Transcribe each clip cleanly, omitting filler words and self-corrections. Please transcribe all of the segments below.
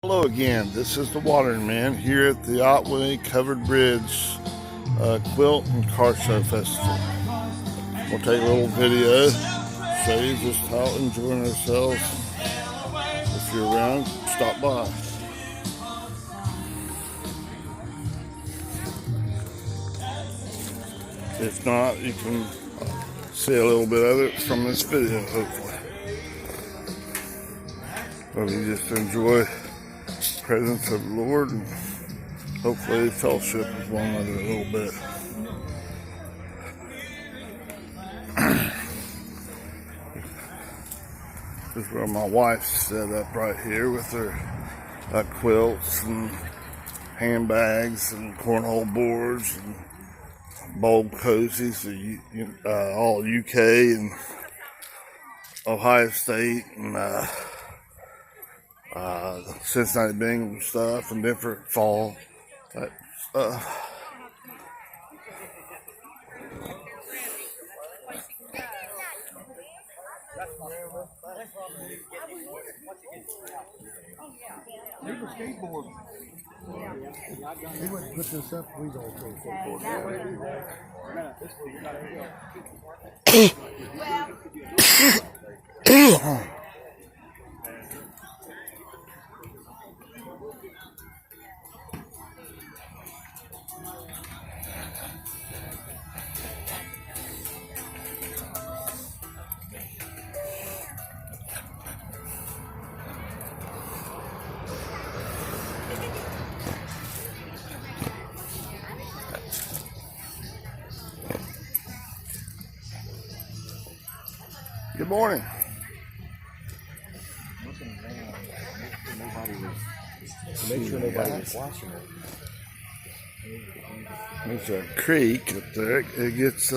Hello again, this is the Watering Man here at the Otway Covered Bridge Quilt and Car Show Festival. We'll take a little video, show you just how enjoying ourselves. If you're around, stop by. If not, you can see a little bit of it from this video, hopefully. Or you just enjoy the presence of the Lord and hopefully fellowship with one another a little bit. This is where my wife's set up right here with her quilts and handbags and cornhole boards and bowl cozies, all UK and Ohio State and Cincinnati Bengals stuff and different fall type stuff. You can skateboard. He went to put this up, we don't go skateboard. Good morning. Make sure nobody was watching it. There's a creek up there. It gets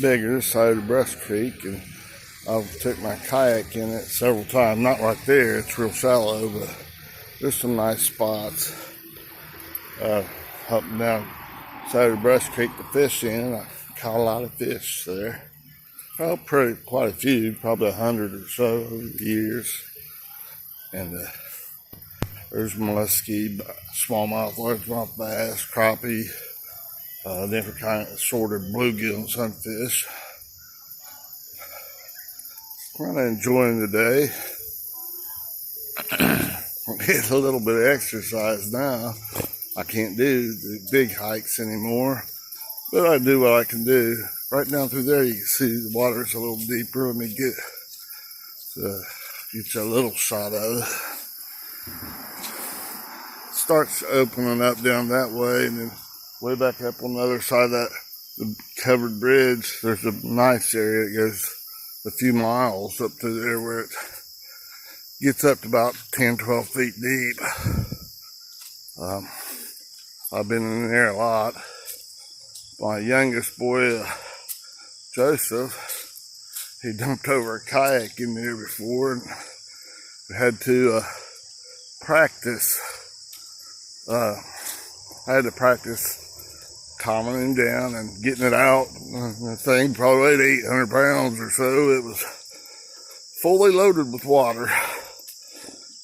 bigger, the side of the Brush Creek, and I've took my kayak in it several times. Not right there, it's real shallow, but there's some nice spots up and down the side of the Brush Creek to fish in. I caught a lot of fish there. Oh, quite a few, probably 100 or so over the years. And there's mollusky, smallmouth, largemouth bass, crappie, different kind of assorted bluegill and sunfish. Kind of enjoying the day. I'm getting a little bit of exercise now. I can't do the big hikes anymore, but I do what I can do. Right down through there, you can see the water's a little deeper. Let me get you a little shot of it. Starts opening up down that way, and then way back up on the other side of that the covered bridge, there's a nice area that goes a few miles up to there where it gets up to about 10-12 feet deep. I've been in there a lot. My youngest boy, Joseph, he dumped over a kayak in there before and had to practice. I had to practice calming him down and getting it out. The thing probably weighed 800 pounds or so. It was fully loaded with water.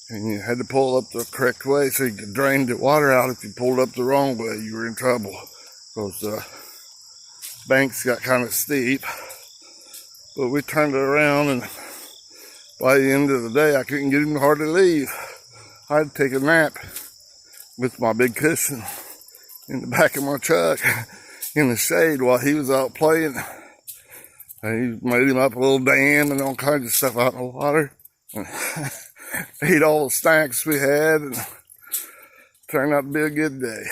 And you had to pull up the correct way so you could drain the water out. If you pulled up the wrong way, you were in trouble. Because the banks got kind of steep. But we turned it around, and by the end of the day, I couldn't get him to hardly leave. I had to take a nap with my big cushion in the back of my truck in the shade while he was out playing. And he made him up a little dam and all kinds of stuff out in the water. And ate all the snacks we had, and turned out to be a good day.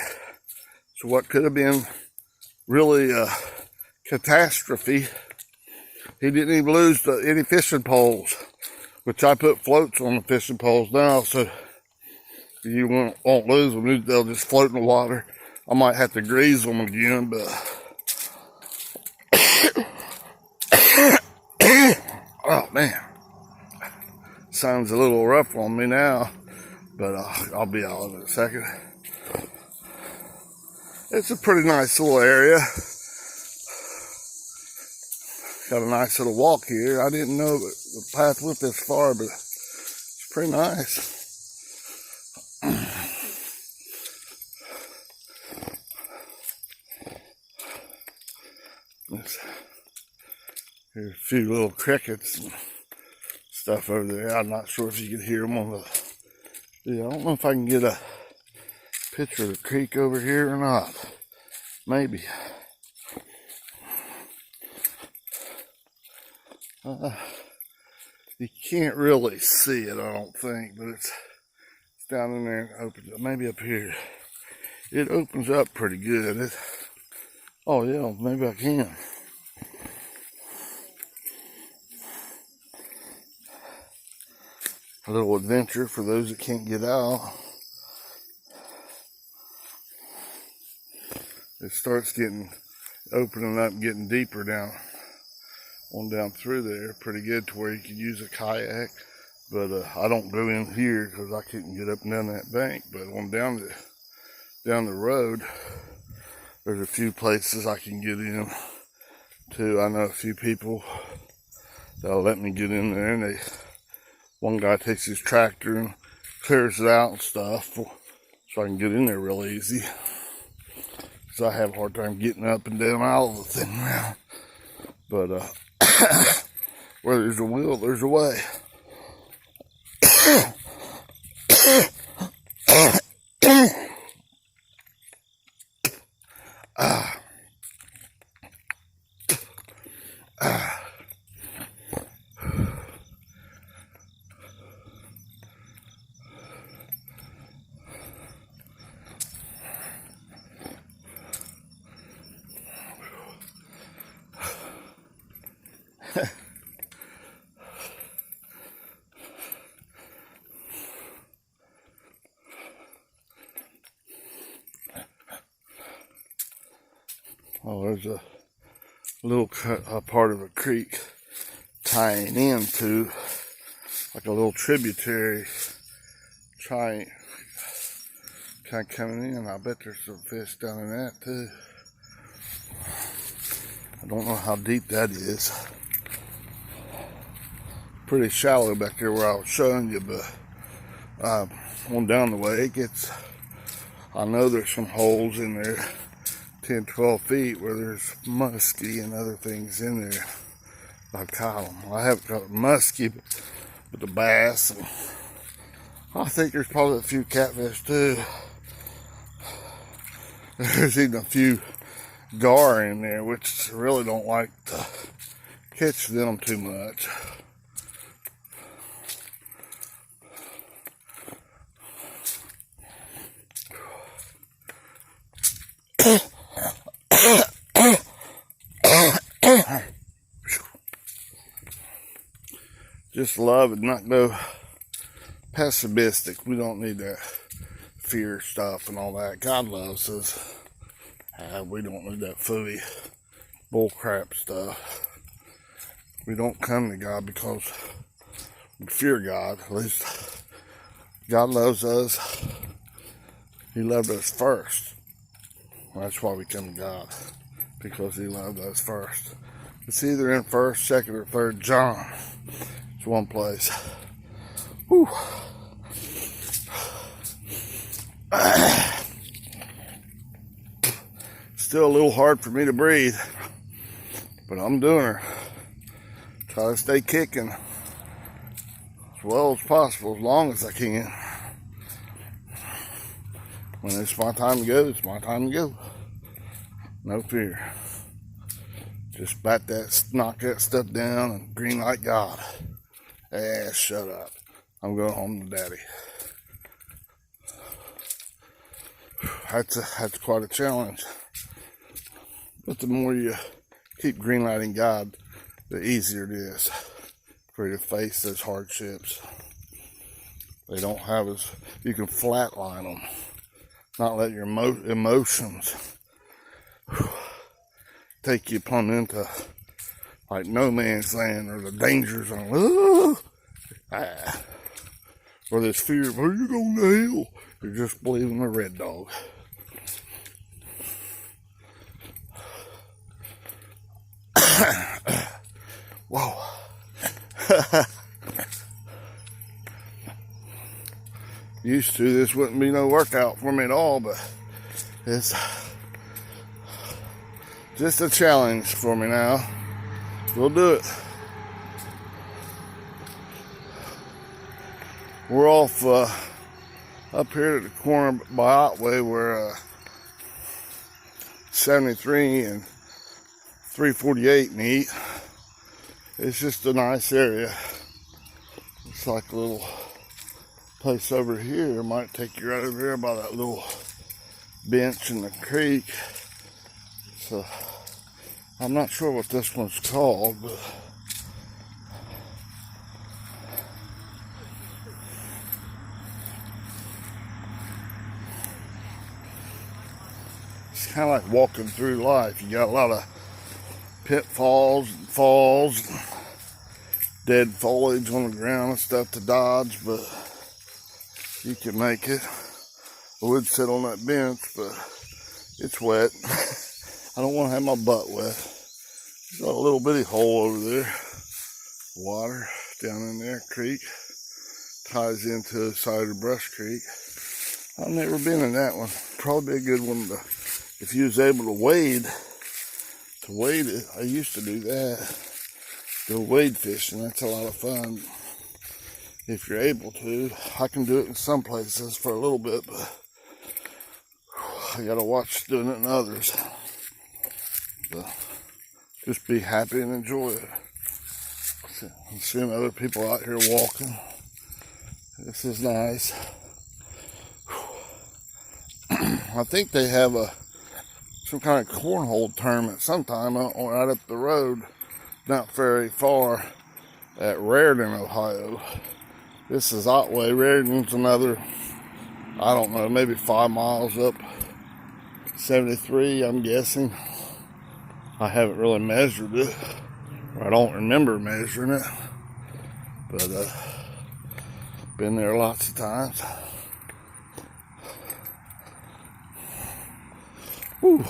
So what could have been really a catastrophe, he didn't even lose any fishing poles, which I put floats on the fishing poles now, so you won't lose them. They'll just float in the water. I might have to grease them again, but oh man, sounds a little rough on me now, but I'll be out in a second. It's a pretty nice little area. Got a nice little walk here. I didn't know that the path went this far, but it's pretty nice. There's a few little crickets and stuff over there. I'm not sure if you can hear them on the video. I don't know if I can get a picture of the creek over here or not. Maybe. You can't really see it, I don't think, but it's down in there and opens up. Maybe up here. It opens up pretty good. Oh yeah, maybe I can. A little adventure for those that can't get out. It starts opening up, getting deeper down through there, pretty good to where you could use a kayak. But I don't go in here because I couldn't get up and down that bank. But on down the road, there's a few places I can get in too. I know a few people that'll let me get in there, and one guy takes his tractor and clears it out and stuff, so I can get in there real easy. So I have a hard time getting up and down all the thing now. But where there's a will, there's a way. Oh, there's a little part of a creek tying into like a little tributary, kind of coming in. I bet there's some fish down in that too. I don't know how deep that is. Pretty shallow back there where I was showing you, but on down the way it gets, I know there's some holes in there 10, 12 feet where there's muskie and other things in there. I caught them. I haven't caught muskie, but the bass, and I think there's probably a few catfish too. There's even a few gar in there, which I really don't like to catch them too much. Just love it, not go pessimistic. We don't need that fear stuff and all that. God loves us. We don't need that phooey bullcrap stuff. We don't come to God because we fear God. At least God loves us. He loved us first. That's why we come to God, because He loved us first. It's either in 1st, 2nd, or 3rd John. It's one place. Whew. Still a little hard for me to breathe, but I'm doing her. Try to stay kicking as well as possible, as long as I can. When it's my time to go, it's my time to go. No fear. Just knock that stuff down and green light God. Shut up. I'm going home to Daddy. That's quite a challenge. But the more you keep green lighting God, the easier it is for you to face those hardships. They don't have you can flatline them. Not let your emotions take you upon into like no man's land or the danger zone. Or this fear of, are you going to hell? You're just believing the red dog. Whoa. Used to, this wouldn't be no workout for me at all, but it's just a challenge for me now. We'll do it. We're off up here at the corner by Otway where 73 and 348 meet. It's just a nice area. It's like a little place over here. Might take you right over here by that little bench in the creek. So I'm not sure what this one's called, but it's kind of like walking through life. You got a lot of pitfalls and falls and dead foliage on the ground and stuff to dodge, but you can make it. I would sit on that bench, but it's wet. I don't want to have my butt wet. There's a little bitty hole over there. Water down in there, creek. Ties into the side of Brush Creek. I've never been in that one. Probably a good one to, if you was able to wade it. I used to do that. Go wade fishing. That's a lot of fun. If you're able to. I can do it in some places for a little bit, but I gotta watch doing it in others. But just be happy and enjoy it. I'm seeing other people out here walking. This is nice. I think they have some kind of cornhole tournament sometime right up the road, not very far, at Raritan, Ohio. This is Otway. Raritan's another, I don't know, maybe 5 miles up 73, I'm guessing. I haven't really measured it, or I don't remember measuring it, but been there lots of times. Whew.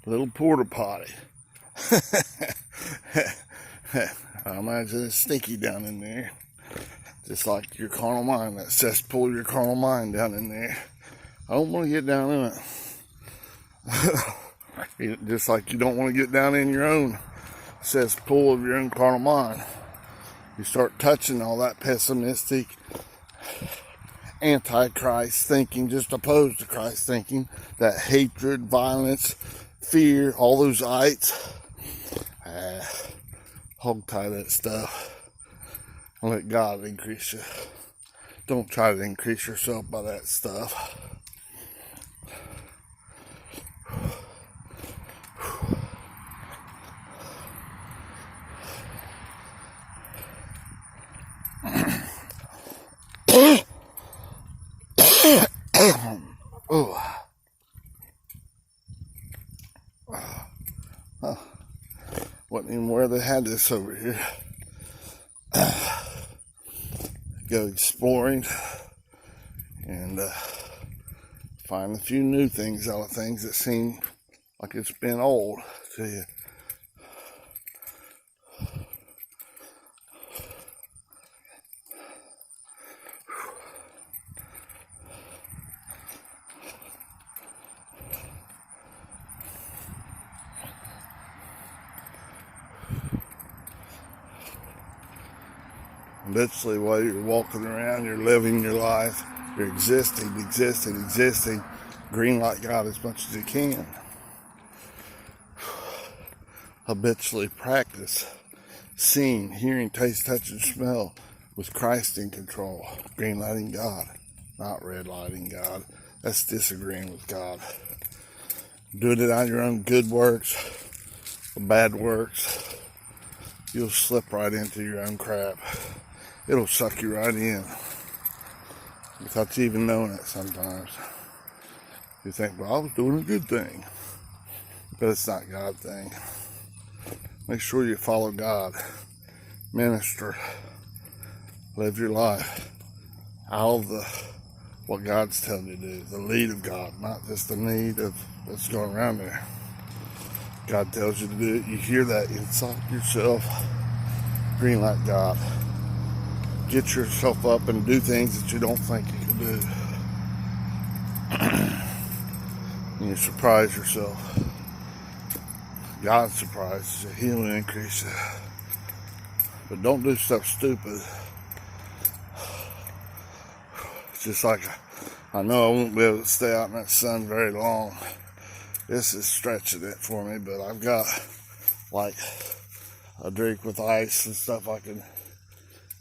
Little porta potty. I imagine it's stinky down in there. Just like your carnal mind, that cesspool of your carnal mind down in there. I don't want to get down in it. Just like you don't want to get down in your own cesspool of your own carnal mind. You start touching all that pessimistic, anti-Christ thinking, just opposed to Christ thinking, that hatred, violence, fear, all those ites. Hog tie that stuff. And let God increase you. Don't try to increase yourself by that stuff. Wasn't even aware they had this over here. Go exploring and find a few new things out of things that seem like it's been old to you. Literally, while you're walking around, you're living your life, you're existing, green like God as much as you can. Habitually practice seeing, hearing, taste, touch, and smell with Christ in control. Green lighting God, not red lighting God. That's disagreeing with God. Doing it on your own good works, or bad works, you'll slip right into your own crap. It'll suck you right in without you even knowing it sometimes. You think, well, I was doing a good thing. But it's not God's thing. Make sure you follow God. Minister. Live your life out of what God's telling you to do. The lead of God, not just the need of what's going around there. God tells you to do it. You hear that inside yourself. Green like God. Get yourself up and do things that you don't think you can do. and you surprise yourself. God surprises you, He will increase it. But don't do stuff stupid. It's just like, I know I won't be able to stay out in that sun very long. This is stretching it for me, but I've got like a drink with ice and stuff I can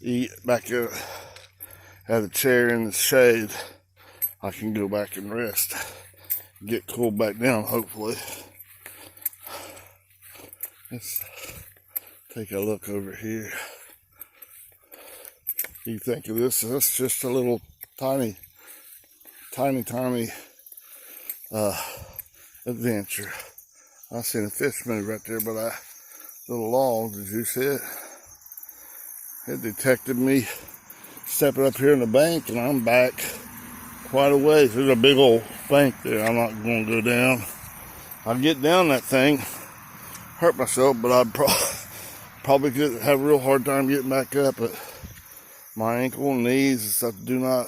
eat back here at a chair in the shade. I can go back and rest, get cooled back down, hopefully. Let's take a look over here. You think of this as just a little tiny adventure. I seen a fish move right there, but that little log, did you see it? It detected me stepping up here in the bank, and I'm back quite a ways. There's a big old bank there. I'm not going to go down. I'll get down that thing, hurt myself, but I'd probably could have a real hard time getting back up. But my ankle and knees and stuff do not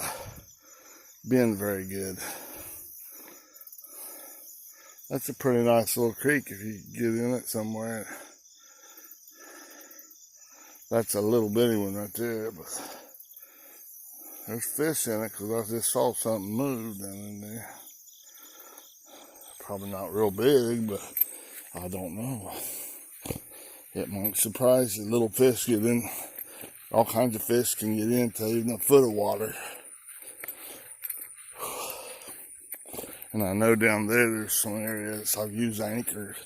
bend very good. That's a pretty nice little creek if you get in it somewhere. That's a little bitty one right there, but there's fish in it because I just saw something move down in there. Probably not real big, but I don't know. It might surprise you. Little fish get in. All kinds of fish can get into even a foot of water. And I know down there's some areas I've used anchors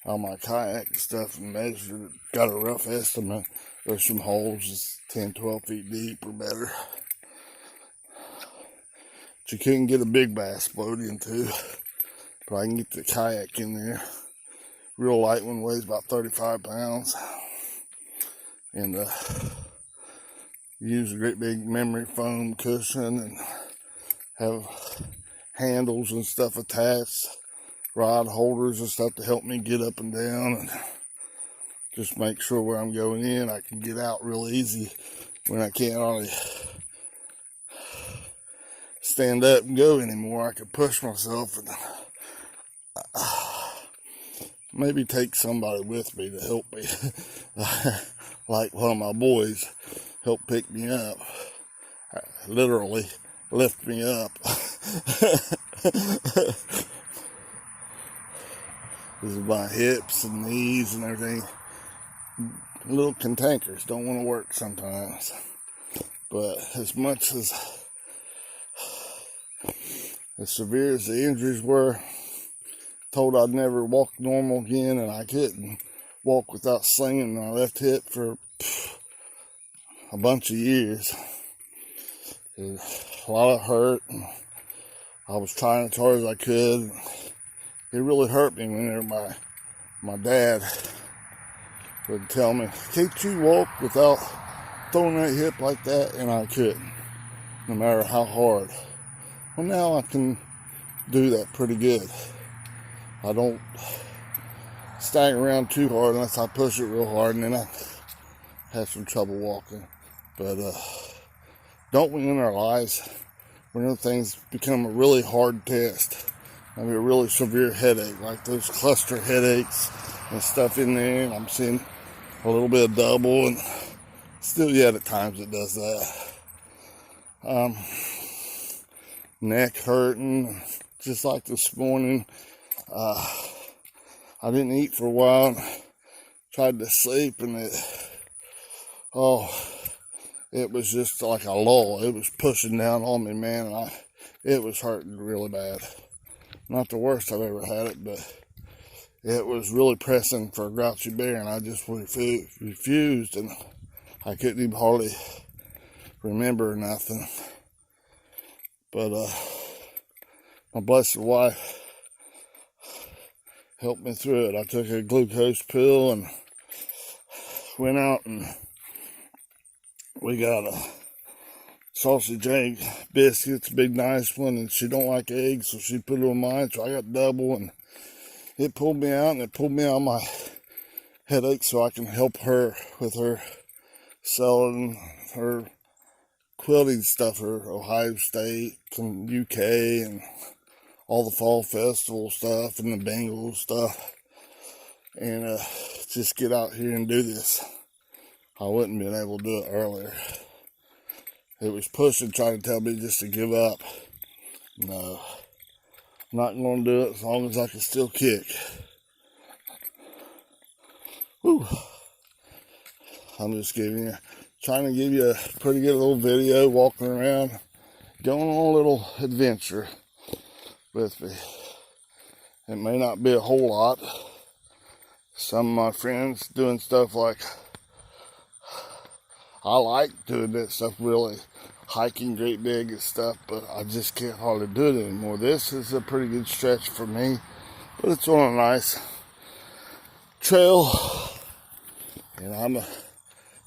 on my kayak and stuff and measured. Got a rough estimate. There's some holes that's 10, 12 feet deep or better. But you couldn't get a big bass float into. But I can get the kayak in there. Real light one, weighs about 35 pounds. And use a great big memory foam cushion and have handles and stuff attached. Rod holders and stuff to help me get up and down. And just make sure where I'm going in, I can get out real easy when I can't hardly stand up and go anymore. I can push myself and maybe take somebody with me to help me. Like one of my boys helped pick me up. Literally lift me up. This is my hips and knees and everything. Little cantankerous, don't want to work sometimes. But as much as severe as the injuries were, told I'd never walk normal again, and I couldn't walk without slinging my left hip for a bunch of years. A lot of hurt. I was trying as hard as I could. It really hurt me whenever my dad would tell me, "Can't you walk without throwing that hip like that?" And I couldn't, no matter how hard. Well, now I can do that pretty good. I don't stagger around too hard unless I push it real hard, and then I have some trouble walking. But don't we in our lives, whenever things become a really hard test, maybe a really severe headache, like those cluster headaches and stuff in there, and I'm seeing a little bit of double, and still yet at times it does that. Neck hurting, just like this morning. I didn't eat for a while and tried to sleep, and it was just like a lull. It was pushing down on me, man, and it was hurting really bad. Not the worst I've ever had it, but it was really pressing for a grouchy bear, and I just refused, and I couldn't even hardly remember nothing. But my blessed wife helped me through it. I took a glucose pill and went out, and we got a sausage egg biscuits, big nice one, and she don't like eggs, so she put it on mine, so I got double, and it pulled me out, and it pulled me out of my headache so I can help her with her selling her quilting stuff, her Ohio State, some UK, and all the fall festival stuff and the bingo stuff, and just get out here and do this. I wouldn't been able to do it earlier. It was pushing, trying to tell me just to give up. No, I'm not going to do it as long as I can still kick. Whew. I'm just trying to give you a pretty good little video walking around, going on a little adventure with me. It may not be a whole lot. Some of my friends doing stuff like, I like doing that stuff really, hiking great big and stuff, but I just can't hardly do it anymore. This is a pretty good stretch for me, but it's on a nice trail, and I'm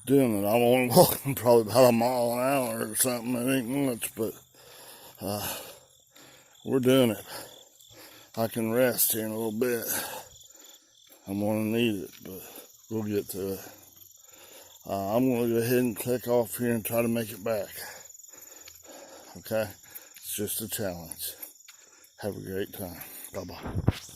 doing it. I'm only walking probably about a mile an hour or something. It ain't much, but we're doing it. I can rest here in a little bit. I'm going to need it, but we'll get to it. I'm going to go ahead and click off here and try to make it back. Okay? It's just a challenge. Have a great time. Bye-bye.